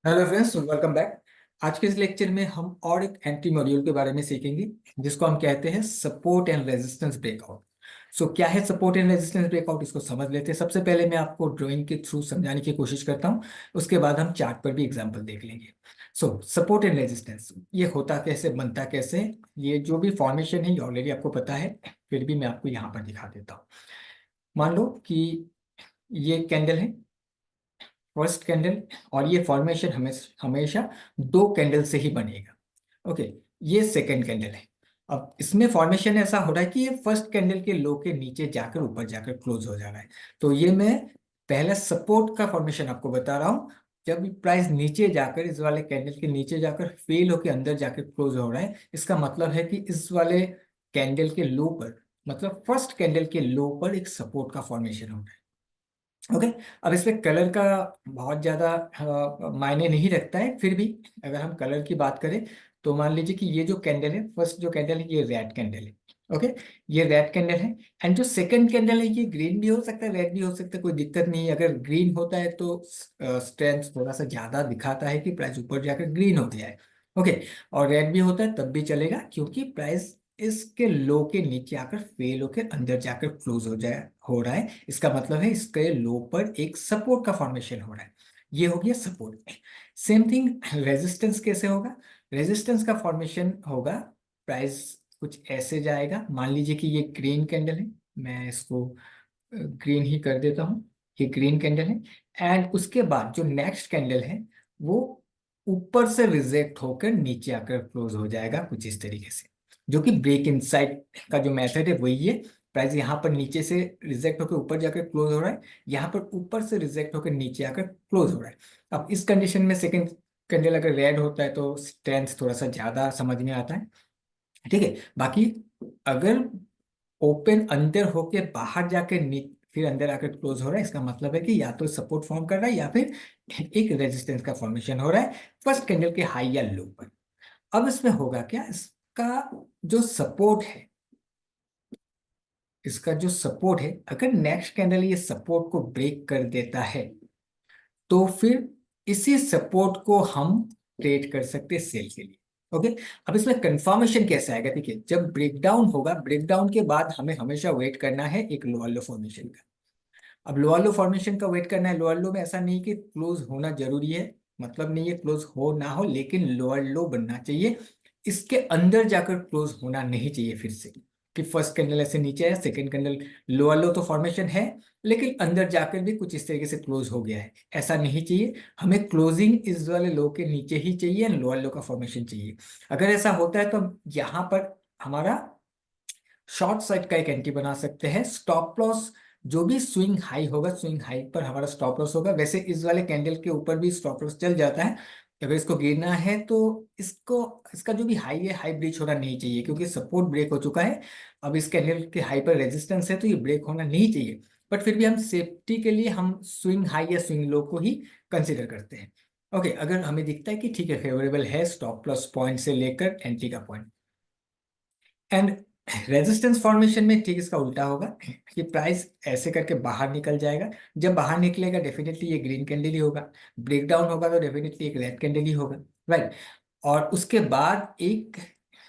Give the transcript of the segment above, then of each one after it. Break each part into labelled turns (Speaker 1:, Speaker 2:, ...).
Speaker 1: Hello friends, welcome back. आज के इस लेक्चर में हम और एक एंटी मॉड्यूल के बारे में सीखेंगे जिसको हम कहते हैं सपोर्ट एंड रेजिस्टेंस ब्रेकआउट। सो क्या है सपोर्ट एंड रेजिस्टेंस ब्रेकआउट, इसको समझ लेते हैं। सबसे पहले मैं आपको ड्राइंग के थ्रू समझाने की कोशिश करता हूँ, उसके बाद हम चार्ट पर भी एग्जांपल देख लेंगे। सो सपोर्ट एंड रेजिस्टेंस ये होता कैसे, बनता कैसे है? ये जो भी फॉर्मेशन है ये ऑलरेडी आपको पता है, फिर भी मैं आपको यहाँ पर दिखा देता हूँ। मान लो कि ये कैंडल है, फर्स्ट कैंडल, और ये फॉर्मेशन हमेशा हमेशा दो कैंडल से ही बनेगा। ओके, ये सेकंड कैंडल है। अब इसमें फॉर्मेशन ऐसा हो रहा है कि ये फर्स्ट कैंडल के लो के नीचे जाकर ऊपर जाकर क्लोज हो जा रहा है। तो ये मैं पहला सपोर्ट का फॉर्मेशन आपको बता रहा हूँ। जब प्राइस नीचे जाकर, इस वाले कैंडल के नीचे जाकर फेल होकर अंदर जाकर क्लोज हो रहा है, इसका मतलब है कि इस वाले कैंडल के लो पर, मतलब फर्स्ट कैंडल के लो पर एक सपोर्ट का फॉर्मेशन हो रहा है। ओके। अब इसमें कलर का बहुत ज़्यादा मायने नहीं रखता है, फिर भी अगर हम कलर की बात करें तो मान लीजिए कि ये जो कैंडल है, फर्स्ट जो कैंडल है ये रेड कैंडल है। ओके, ये रेड कैंडल है। एंड जो सेकंड कैंडल है ये ग्रीन भी हो सकता है, रेड भी हो सकता है, कोई दिक्कत नहीं है। अगर ग्रीन होता है तो स्ट्रेंथ थोड़ा सा ज़्यादा दिखाता है कि प्राइस ऊपर जाकर ग्रीन हो गया है। ओके, और रेड भी होता है तब भी चलेगा, क्योंकि प्राइस इसके लो के नीचे आकर फेल होकर अंदर जाकर क्लोज हो रहा है। इसका मतलब है इसके लो पर एक सपोर्ट का फॉर्मेशन हो रहा है। ये हो गया सपोर्ट। सेम थिंग रेजिस्टेंस कैसे होगा? रेजिस्टेंस का फॉर्मेशन होगा, प्राइस कुछ ऐसे जाएगा। मान लीजिए कि ये ग्रीन कैंडल है, मैं इसको ग्रीन ही कर देता हूँ। ये ग्रीन कैंडल है, एंड उसके बाद जो नेक्स्ट कैंडल है वो ऊपर से रिजेक्ट होकर नीचे आकर क्लोज हो जाएगा कुछ इस तरीके से, जो कि ब्रेक इनसाइड का जो मेथड है वही है। प्राइस यहाँ पर नीचे से रिजेक्ट होकर ऊपर जाकर क्लोज हो रहा है, यहाँ पर ऊपर से रिजेक्ट होकर नीचे आकर क्लोज हो रहा है। अब इस कंडीशन में सेकंड कैंडल अगर रेड होता है तो स्ट्रेंथ थोड़ा सा ज्यादा समझ में आता है। ठीक है, बाकी अगर ओपन अंदर होके बाहर जाके फिर अंदर आकर क्लोज हो रहा है, इसका मतलब है कि या तो सपोर्ट फॉर्म कर रहा है या फिर एक रेजिस्टेंस का फॉर्मेशन हो रहा है फर्स्ट कैंडल के हाई या लो पर। अब इसमें होगा क्या, इसका जो सपोर्ट है, इसका जो सपोर्ट है, अगर नेक्स्ट कैंडल ये सपोर्ट को ब्रेक कर देता है तो फिर इसी सपोर्ट को हम ट्रेड कर सकते हैं सेल के लिए। ओके, अब इसमें कंफर्मेशन कैसे आएगा? देखिए, जब ब्रेकडाउन होगा, ब्रेकडाउन के बाद हमें हमेशा वेट करना है एक लोअर लो फॉर्मेशन का। अब लोअर लो फॉर्मेशन का वेट करना है। लोअर लो में ऐसा नहीं कि क्लोज होना जरूरी है, मतलब नहीं है क्लोज हो ना हो, लेकिन लोअर लो बनना चाहिए। इसके अंदर जाकर क्लोज होना नहीं चाहिए फिर से, कि फर्स्ट कैंडल ऐसे नीचे है, सेकंड कैंडल लोअर लो तो फॉर्मेशन है, लेकिन अंदर जाकर भी कुछ इस तरीके से क्लोज हो गया है, ऐसा नहीं चाहिए। हमें क्लोजिंग इस वाले लो के नीचे ही चाहिए, लोअर लो का फॉर्मेशन चाहिए। अगर ऐसा होता है तो हम यहाँ पर हमारा शॉर्ट साइड का एक एंट्री बना सकते हैं। स्टॉप लॉस जो भी स्विंग हाई होगा, स्विंग हाई पर हमारा स्टॉप लॉस होगा। वैसे इस वाले कैंडल के ऊपर भी स्टॉप लॉस चल जाता है। अगर इसको गिरना है तो इसको, इसका जो भी हाई है, हाई ब्रीच होना नहीं चाहिए, क्योंकि सपोर्ट ब्रेक हो चुका है। अब इस कैंडल के हाई पर रेजिस्टेंस है तो ये ब्रेक होना नहीं चाहिए। बट फिर भी हम सेफ्टी के लिए हम स्विंग हाई या स्विंग लो को ही कंसिडर करते हैं। ओके, अगर हमें दिखता है कि ठीक है, फेवरेबल है स्टॉप लॉस पॉइंट से लेकर एंट्री का पॉइंट। एंड रेजिस्टेंस फॉर्मेशन में ठीक इसका उल्टा होगा, कि प्राइस ऐसे करके बाहर निकल जाएगा। जब बाहर निकलेगा डेफिनेटली ये ग्रीन कैंडल ही होगा, ब्रेकडाउन होगा तो डेफिनेटली एक रेड कैंडल ही होगा, राइट। और उसके बाद एक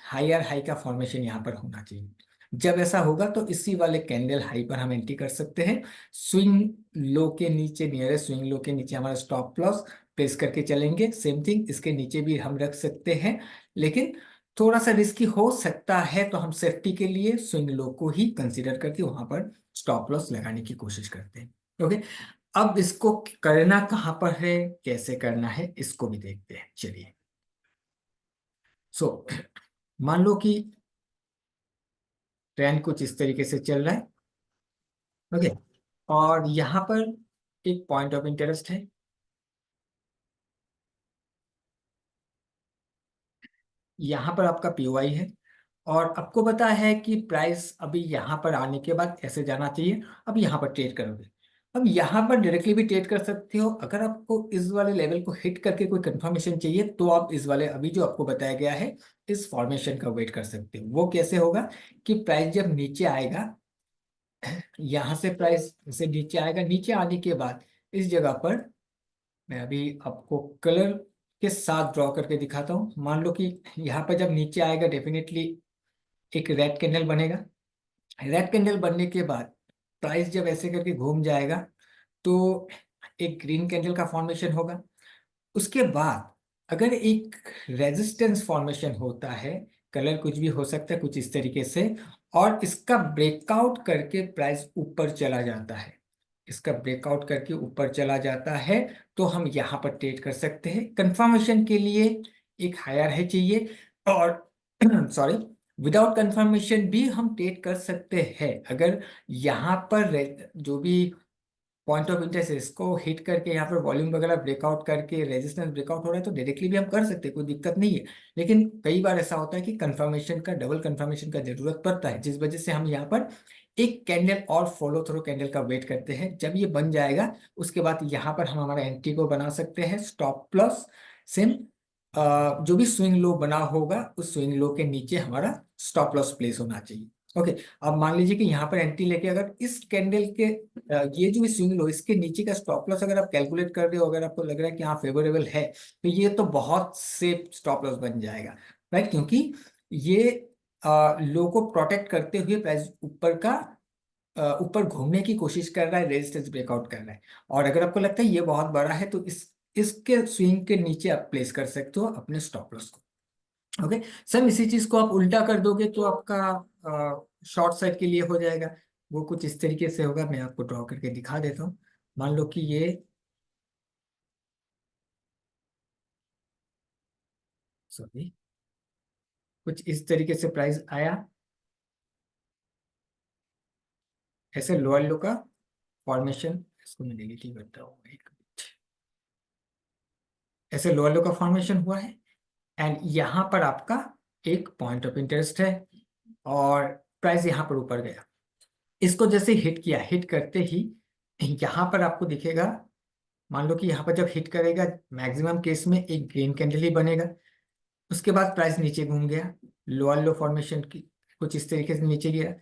Speaker 1: हायर हाई का फॉर्मेशन यहाँ पर होना चाहिए। जब ऐसा होगा तो इसी वाले कैंडल हाई पर हम एंट्री कर सकते हैं। स्विंग लो के नीचे, नियरेस्ट स्विंग लो के नीचे हमारा स्टॉप लॉस प्लेस करके चलेंगे। सेम थिंग इसके नीचे भी हम रख सकते हैं, लेकिन थोड़ा सा रिस्की हो सकता है, तो हम सेफ्टी के लिए स्विंग लो को ही कंसीडर करके वहां पर स्टॉप लॉस लगाने की कोशिश करते हैं। ओके, अब इसको करना कहाँ पर है, कैसे करना है, इसको भी देखते हैं, चलिए। सो मान लो कि ट्रेंड कुछ इस तरीके से चल रहा है। ओके, और यहाँ पर एक पॉइंट ऑफ इंटरेस्ट है। यहाँ पर आपका पीओआई है, और आपको पता है कि प्राइस अभी यहाँ पर आने के बाद ऐसे जाना चाहिए। अब यहाँ पर ट्रेड करोगे, अब यहाँ पर डायरेक्टली भी ट्रेड कर सकते हो। अगर आपको इस वाले लेवल को हिट करके कोई कंफर्मेशन चाहिए तो आप इस वाले अभी जो आपको बताया गया है इस फॉर्मेशन का वेट कर सकते हो। वो कैसे होगा कि प्राइस जब नीचे आएगा, यहाँ से प्राइस से नीचे आएगा, नीचे आने के बाद इस जगह पर मैं अभी आपको कलर के साथ ड्रॉ करके दिखाता हूँ। मान लो कि यहाँ पर जब नीचे आएगा डेफिनेटली एक रेड कैंडल बनेगा। रेड कैंडल बनने के बाद प्राइस जब ऐसे करके घूम जाएगा तो एक ग्रीन कैंडल का फॉर्मेशन होगा। उसके बाद अगर एक रेजिस्टेंस फॉर्मेशन होता है, कलर कुछ भी हो सकता है कुछ इस तरीके से, और इसका ब्रेकआउट करके प्राइस ऊपर चला जाता है, इसका ब्रेकआउट करके ऊपर चला जाता है, तो हम यहाँ पर ट्रेड कर सकते हैं। कंफर्मेशन के लिए एक हायर है चाहिए, और सॉरी, विदाउट कंफर्मेशन भी हम ट्रेड कर सकते हैं। अगर यहाँ पर जो भी पॉइंट ऑफ इंटरेस्ट है इसको हिट करके यहाँ पर वॉल्यूम वगैरह ब्रेकआउट करके रेजिस्टेंस ब्रेकआउट हो रहा है तो डायरेक्टली भी हम कर सकते हैं, कोई दिक्कत नहीं है। लेकिन कई बार ऐसा होता है कि कंफर्मेशन का, डबल कंफर्मेशन का जरूरत पड़ता है, जिस वजह से हम यहाँ पर एक कैंडल और फॉलो थ्रू कैंडल का वेट करते हैं। जब ये बन जाएगा उसके बाद यहाँ पर हम हमारा एंट्री को बना सकते हैं। स्टॉप प्लस सिम जो भी स्विंग लो बना होगा उस स्विंग लो के नीचे हमारा स्टॉप लॉस प्लेस होना चाहिए। ओके, अब मान लीजिए कि यहाँ पर एंट्री लेके अगर इस कैंडल के ये जो भी स्विंग लो इसके नीचे का स्टॉप लॉस अगर आप कैलकुलेट कर रहे हो, अगर आपको लग रहा है कि हाँ फेवरेबल है, तो ये तो बहुत सेफ स्टॉप लॉस बन जाएगा, राइट? क्योंकि ये लो को प्रोटेक्ट करते हुए प्राइस ऊपर का ऊपर घूमने की कोशिश कर रहा है, रेजिस्टेंस ब्रेकआउट कर रहा है। और अगर आपको लगता है ये बहुत बड़ा है तो इसके स्विंग के नीचे आप प्लेस कर सकते हो अपने स्टॉप लॉस को। ओके सर, इसी चीज को आप उल्टा कर दोगे तो आपका शॉर्ट साइड के लिए हो जाएगा। वो कुछ इस तरीके से होगा, मैं आपको ड्रॉ करके दिखा देता हूँ। मान लो कि ये, सॉरी, कुछ इस तरीके से प्राइस आया, ऐसे लोअर लो का फॉर्मेशन, इसको मैं डिलीट ही करता हूँ एक मिनट। ऐसे लोअर लो का फॉर्मेशन हुआ है एंड यहाँ पर आपका एक पॉइंट ऑफ इंटरेस्ट है और प्राइस यहाँ पर ऊपर गया। इसको जैसे हिट किया, हिट करते ही यहाँ पर आपको दिखेगा, मान लो कि यहाँ पर जब हिट करेगा मैक्सिमम केस में एक ग्रीन कैंडल ही बनेगा। उसके बाद प्राइस नीचे घूम गया, लोअर लो फॉर्मेशन की कुछ इस तरीके से नीचे गया,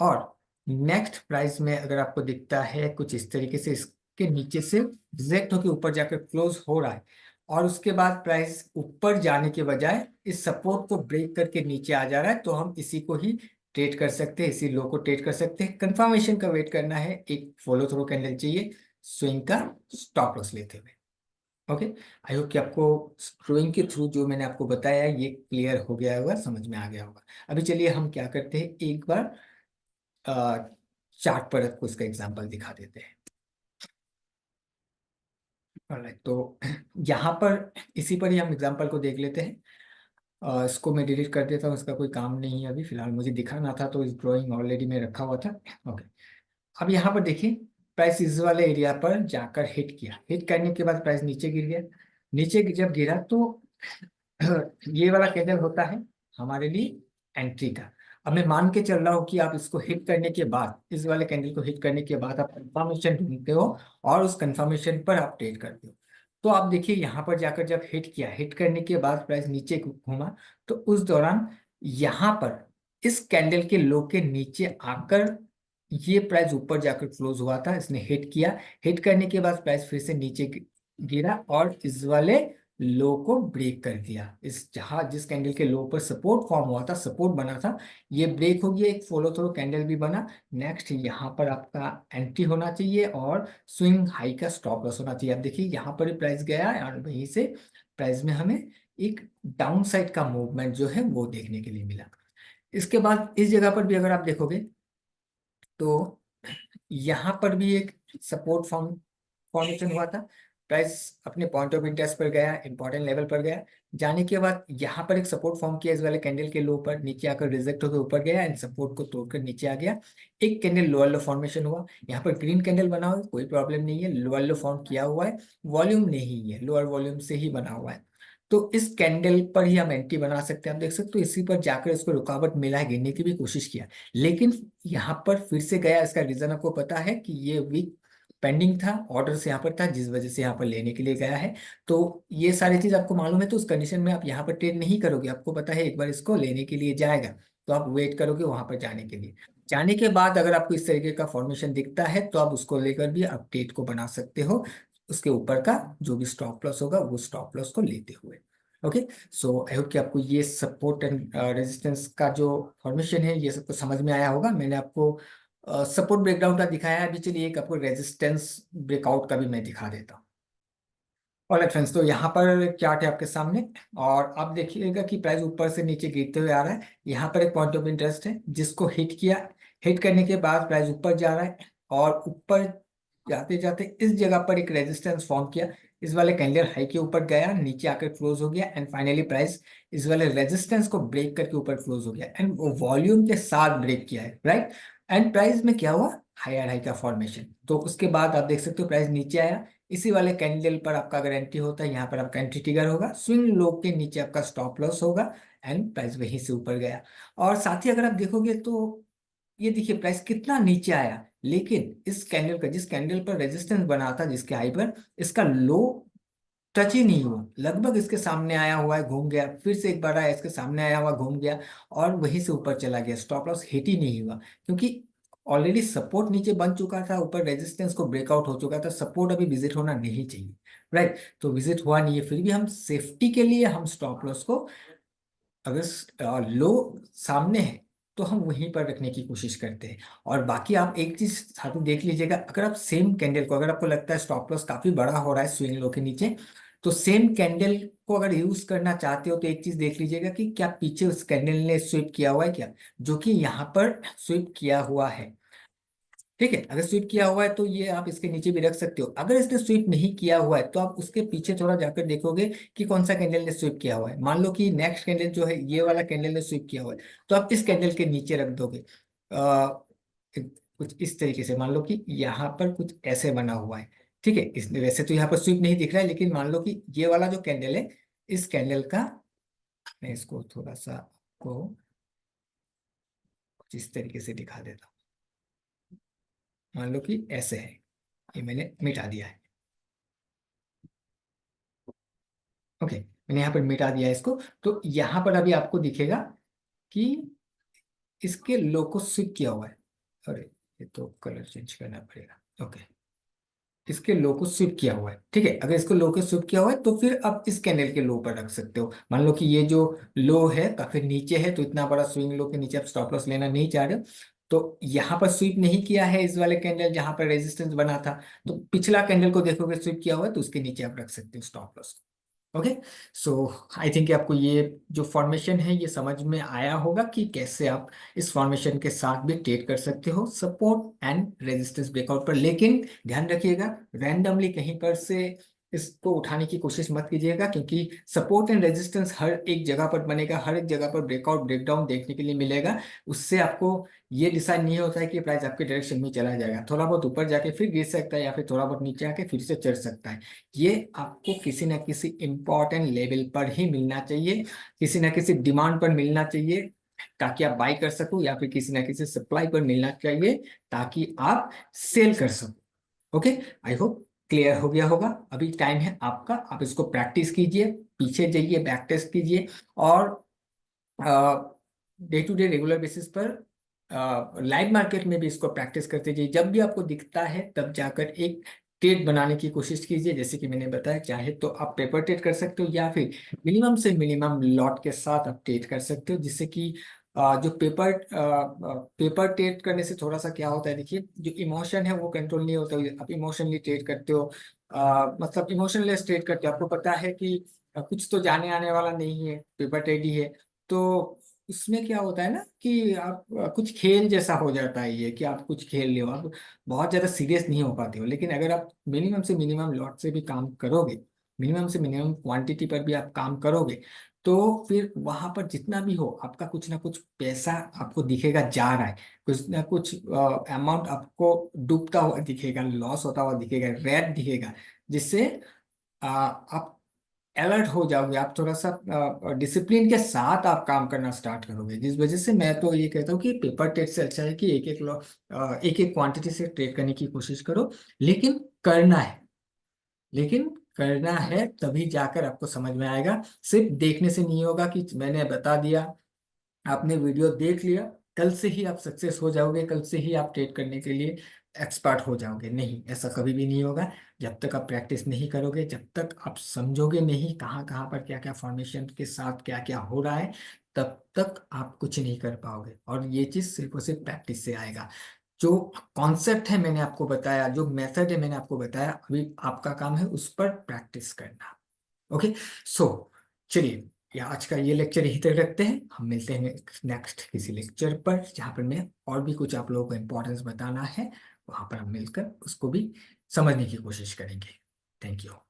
Speaker 1: और नेक्स्ट प्राइस में अगर आपको दिखता है कुछ इस तरीके से इसके नीचे से रिजेक्ट होकर ऊपर जाकर क्लोज हो रहा है, और उसके बाद प्राइस ऊपर जाने के बजाय इस सपोर्ट को ब्रेक करके नीचे आ जा रहा है, तो हम इसी को ही ट्रेड कर सकते हैं, इसी लो को ट्रेड कर सकते हैं। कंफर्मेशन का वेट करना है, एक फॉलो थ्रू कैंडल चाहिए स्विंग का स्टॉप लॉस लेते हुए। ओके, आई होप कि आपको ड्राइंग के थ्रू जो मैंने आपको बताया ये क्लियर हो गया होगा, समझ में आ गया होगा। अभी चलिए हम क्या करते हैं, एक बार चार्ट पर आपको इसका एग्जांपल दिखा देते हैं। ऑलराइट, तो यहाँ पर इसी पर ही हम एग्जांपल को देख लेते हैं। इसको मैं डिलीट कर देता हूँ, इसका कोई काम नहीं है अभी फिलहाल, मुझे दिखाना था तो इस ड्राइंग ऑलरेडी में रखा हुआ था। ओके, अब यहाँ पर देखिए प्राइस इस वाले एरिया पर जाकर हिट किया, हिट करने के बाद प्राइस नीचे गिर गया। नीचे जब गिरा तो ये वाला कैंडल होता है हमारे लिए एंट्री का। अब मैं मान के चल रहा हूँ कि आप इसको हिट करने के बाद, इस वाले कैंडल को हिट करने के बाद आप कंफर्मेशन ढूंढते हो और उस कंफर्मेशन पर आप ट्रेड करते हो। तो आप देखिए यहाँ पर जाकर जब हिट किया, हिट करने के बाद प्राइस नीचे घूमा, तो उस दौरान यहाँ पर इस कैंडल के लो के नीचे आकर ये प्राइस ऊपर जाकर क्लोज हुआ था, इसने हिट किया, हिट करने के बाद प्राइस फिर से नीचे गिरा और इस वाले लो को ब्रेक कर दिया। इस जहां जिस कैंडल के लो पर सपोर्ट फॉर्म हुआ था, सपोर्ट बना था, ये ब्रेक हो गया, एक फॉलो थ्रू कैंडल भी बना। नेक्स्ट यहाँ पर आपका एंट्री होना चाहिए और स्विंग हाई का स्टॉप लॉस होना चाहिए। अब देखिए यहाँ पर प्राइस गया और वहीं से प्राइस में हमें एक डाउन साइड का मूवमेंट जो है वो देखने के लिए मिला। इसके बाद इस जगह पर भी अगर आप देखोगे तो यहाँ पर भी एक सपोर्ट फॉर्मेशन हुआ था, प्राइस अपने पॉइंट ऑफ इंटरेस्ट पर गया, इंपॉर्टेंट लेवल पर गया, जाने के बाद यहाँ पर एक सपोर्ट फॉर्म किया इस वाले कैंडल के लो पर, नीचे आकर रिजेक्ट होकर ऊपर गया एंड सपोर्ट को तोड़कर नीचे आ गया। एक कैंडल लोअर लो फॉर्मेशन हुआ, यहाँ पर ग्रीन कैंडल बना हुआ है, कोई प्रॉब्लम नहीं है, लोअर लो फॉर्म किया हुआ है, वॉल्यूम नहीं है, लोअर वॉल्यूम से ही बना हुआ है, तो इस कैंडल पर ही हम एंट्री बना सकते हैं। आप देख सकते हो इसी पर जाकर इसको रुकावट मिला है, गिरने की भी कोशिश किया, लेकिन यहाँ पर फिर से गया। इसका रीजन आपको पता है कि ये वीक पेंडिंग था, ऑर्डर से यहाँ पर था, जिस वजह से यहाँ पर लेने के लिए गया है। तो ये सारी चीज आपको मालूम है, तो उस कंडीशन में आप यहाँ पर ट्रेड नहीं करोगे, आपको पता है एक बार इसको लेने के लिए जाएगा तो आप वेट करोगे वहां पर जाने के लिए। जाने के बाद अगर आपको इस तरीके का फॉर्मेशन दिखता है तो आप उसको लेकर भी आप ट्रेड को बना सकते हो। उसके ऊपर का जो भी स्टॉप लॉस होगा वो स्टॉप लॉस को लेते हुए। ओके, सो आई होप कि आपको ये सपोर्ट एंड रेजिस्टेंस का जो फॉर्मेशन है ये सबको समझ में आया होगा। मैंने आपको सपोर्ट ब्रेकडाउन का दिखाया है, अभी चलिए एक आपको रेजिस्टेंस ब्रेकआउट का भी मैं दिखा देता हूँ। ऑलराइट फ्रेंड्स, तो यहाँ पर चार्ट है आपके सामने और आप देखिएगा कि प्राइस ऊपर से नीचे गिरते हुए आ रहा है। यहाँ पर एक पॉइंट ऑफ इंटरेस्ट है जिसको हिट किया, हिट करने के बाद प्राइस ऊपर जा रहा है और ऊपर जाते जाते इस जगह पर एक रेजिस्टेंस फॉर्म किया, इस वाले कैंडल हाई के ऊपर गया, नीचे आकर क्लोज हो गया एंड फाइनली प्राइस इस वाले रेजिस्टेंस को ब्रेक करके ऊपर क्लोज हो गया एंड वो वॉल्यूम के साथ ब्रेक किया है, राइट। एंड प्राइस में क्या हुआ, हायर हाई का फॉर्मेशन। तो उसके बाद आप देख सकते हो प्राइस नीचे आया, इसी वाले कैंडल पर आपका अगर एंट्री होता है, यहाँ पर आपका एंट्री ट्रिगर होगा, स्विंग लो के नीचे आपका स्टॉप लॉस होगा एंड प्राइस वहीं से ऊपर गया। और साथ ही अगर आप देखोगे तो ये देखिए प्राइस कितना नीचे आया, लेकिन इस कैंडल का, जिस कैंडल पर रेजिस्टेंस बना था जिसके हाई पर, इसका लो टच ही नहीं हुआ, लगभग इसके सामने आया हुआ है, घूम गया, फिर से एक बार आया इसके सामने आया हुआ, घूम गया और वहीं से ऊपर चला गया, स्टॉप लॉस हिट ही नहीं हुआ क्योंकि ऑलरेडी सपोर्ट नीचे बन चुका था, ऊपर रेजिस्टेंस को ब्रेकआउट हो चुका था, सपोर्ट अभी विजिट होना नहीं चाहिए, राइट। तो विजिट हुआ नहीं है, फिर भी हम सेफ्टी के लिए हम स्टॉप लॉस को अगर लो सामने है तो हम वहीं पर रखने की कोशिश करते हैं। और बाकी आप एक चीज साथ में देख लीजिएगा, अगर आप सेम कैंडल को, अगर आपको लगता है स्टॉप लॉस काफी बड़ा हो रहा है स्विंग लो के नीचे, तो सेम कैंडल को अगर यूज करना चाहते हो तो एक चीज देख लीजिएगा कि क्या पीछे उस कैंडल ने स्विप किया हुआ है क्या, जो कि यहाँ पर स्विप किया हुआ है, ठीक है। अगर स्वीप किया हुआ है तो ये आप इसके नीचे भी रख सकते हो, अगर इसने स्वीप नहीं किया हुआ है तो आप उसके पीछे थोड़ा जाकर देखोगे कि कौन सा कैंडल ने स्वीप किया हुआ है। मान लो कि नेक्स्ट कैंडल जो है ये वाला कैंडल ने स्वीप किया हुआ है, तो आप इस कैंडल के नीचे रख दोगे। आ, कुछ इस तरीके से, मान लो कि यहाँ पर कुछ ऐसे बना हुआ है, ठीक है। इसमें वैसे तो यहाँ पर स्वीप नहीं दिख रहा है, लेकिन मान लो कि ये वाला जो कैंडल है, इस कैंडल का, मैं इसको थोड़ा सा को कुछ इस तरीके से दिखा देता हूँ। मान लो कि ऐसे है, ये मैंने मिटा दिया है, ओके, मैंने यहाँ पर मिटा दिया है इसको। तो यहाँ पर अभी आपको दिखेगा कि इसके लो को स्विप किया हुआ है, अरे ये तो कलर चेंज करना पड़ेगा, ओके, इसके लो को स्विप किया हुआ है, ठीक है। अगर इसको लो के स्विप किया हुआ है तो फिर आप इस कैंडल के लो पर रख सकते हो। मान लो कि ये जो लो है काफी नीचे है, तो इतना बड़ा स्विंग लो के नीचे आप स्टॉप लॉस लेना नहीं चाह रहे हो, तो यहाँ पर स्विप नहीं किया है इस वाले कैंडल जहां पर रेजिस्टेंस बना था, तो पिछला कैंडल को देखोगे स्विप किया हुआ है तो उसके नीचे आप रख सकते हो stop loss. Okay, so I think आपको ये जो फॉर्मेशन है ये समझ में आया होगा कि कैसे आप इस फॉर्मेशन के साथ भी ट्रेड कर सकते हो सपोर्ट एंड रेजिस्टेंस ब्रेकआउट पर। लेकिन ध्यान रखिएगा, रैंडमली कहीं पर से इसको उठाने की कोशिश मत कीजिएगा, क्योंकि सपोर्ट एंड रेजिस्टेंस हर एक जगह पर बनेगा, हर एक जगह पर ब्रेकआउट ब्रेकडाउन देखने के लिए मिलेगा। उससे आपको ये डिसाइड नहीं होता है कि प्राइस आपके डायरेक्शन में चला जाएगा, थोड़ा बहुत ऊपर जाके फिर गिर सकता है या फिर थोड़ा बहुत नीचे आके फिर से चढ़ सकता है। ये आपको किसी ना किसी इंपॉर्टेंट लेवल पर ही मिलना चाहिए, किसी ना किसी डिमांड पर मिलना चाहिए ताकि आप बाई कर सको, या फिर किसी ना किसी सप्लाई पर मिलना चाहिए ताकि आप सेल कर सको। ओके, आई होप क्लियर हो गया होगा। अभी टाइम है आपका, आप इसको प्रैक्टिस कीजिए, पीछे जाइए, बैक टेस्ट कीजिए और day to day regular basis पर लाइव मार्केट में भी इसको प्रैक्टिस करते जाइए। जब भी आपको दिखता है तब जाकर एक ट्रेड बनाने की कोशिश कीजिए, जैसे कि मैंने बताया, चाहे तो आप पेपर ट्रेड कर सकते हो या फिर मिनिमम से मिनिमम लॉट के साथ आप ट्रेड कर सकते हो, जिससे कि जो पेपर ट्रेड करने से थोड़ा सा क्या होता है, देखिए जो इमोशन है वो कंट्रोल नहीं होता। आप इमोशनली ट्रेड करते हो, मतलब इमोशनलेस ट्रेड करते हो, आपको पता है कि कुछ तो जाने आने वाला नहीं है, पेपर ट्रेड ही है। तो इसमें क्या होता है ना कि आप कुछ खेल जैसा हो जाता है ये, कि आप कुछ खेल रहे हो, आप बहुत ज्यादा सीरियस नहीं हो पाते हो। लेकिन अगर आप मिनिमम से मिनिमम लॉट से भी काम करोगे, मिनिमम से मिनिमम क्वांटिटी पर भी आप काम करोगे, तो फिर वहां पर जितना भी हो आपका कुछ ना कुछ पैसा आपको दिखेगा जा रहा है, कुछ ना कुछ अमाउंट आपको डूबता हुआ दिखेगा, लॉस होता हुआ दिखेगा, रेड दिखेगा, जिससे आप अलर्ट हो जाओगे, आप थोड़ा सा डिसिप्लिन के साथ आप काम करना स्टार्ट करोगे। जिस वजह से मैं तो ये कहता हूँ कि पेपर ट्रेड से अच्छा है कि एक एक क्वांटिटी से ट्रेड करने की कोशिश करो, लेकिन करना है, लेकिन करना है तभी जाकर आपको समझ में आएगा। सिर्फ देखने से नहीं होगा कि मैंने बता दिया, आपने वीडियो देख लिया, कल से ही आप सक्सेस हो जाओगे, कल से ही आप ट्रेड करने के लिए एक्सपर्ट हो जाओगे, नहीं, ऐसा कभी भी नहीं होगा। जब तक आप प्रैक्टिस नहीं करोगे, जब तक आप समझोगे नहीं कहाँ कहाँ पर क्या क्या फॉर्मेशन के साथ क्या क्या हो रहा है, तब तक आप कुछ नहीं कर पाओगे। और ये चीज़ सिर्फ और सिर्फ प्रैक्टिस से आएगा। जो कॉन्सेप्ट है मैंने आपको बताया, जो मेथड है मैंने आपको बताया, अभी आपका काम है उस पर प्रैक्टिस करना। ओके, सो चलिए, या आज का ये लेक्चर यहीं तक रखते हैं। हम मिलते हैं नेक्स्ट किसी लेक्चर पर, जहाँ पर मैं और भी कुछ आप लोगों को इम्पोर्टेंस बताना है, वहाँ पर हम मिलकर उसको भी समझने की कोशिश करेंगे। Thank you.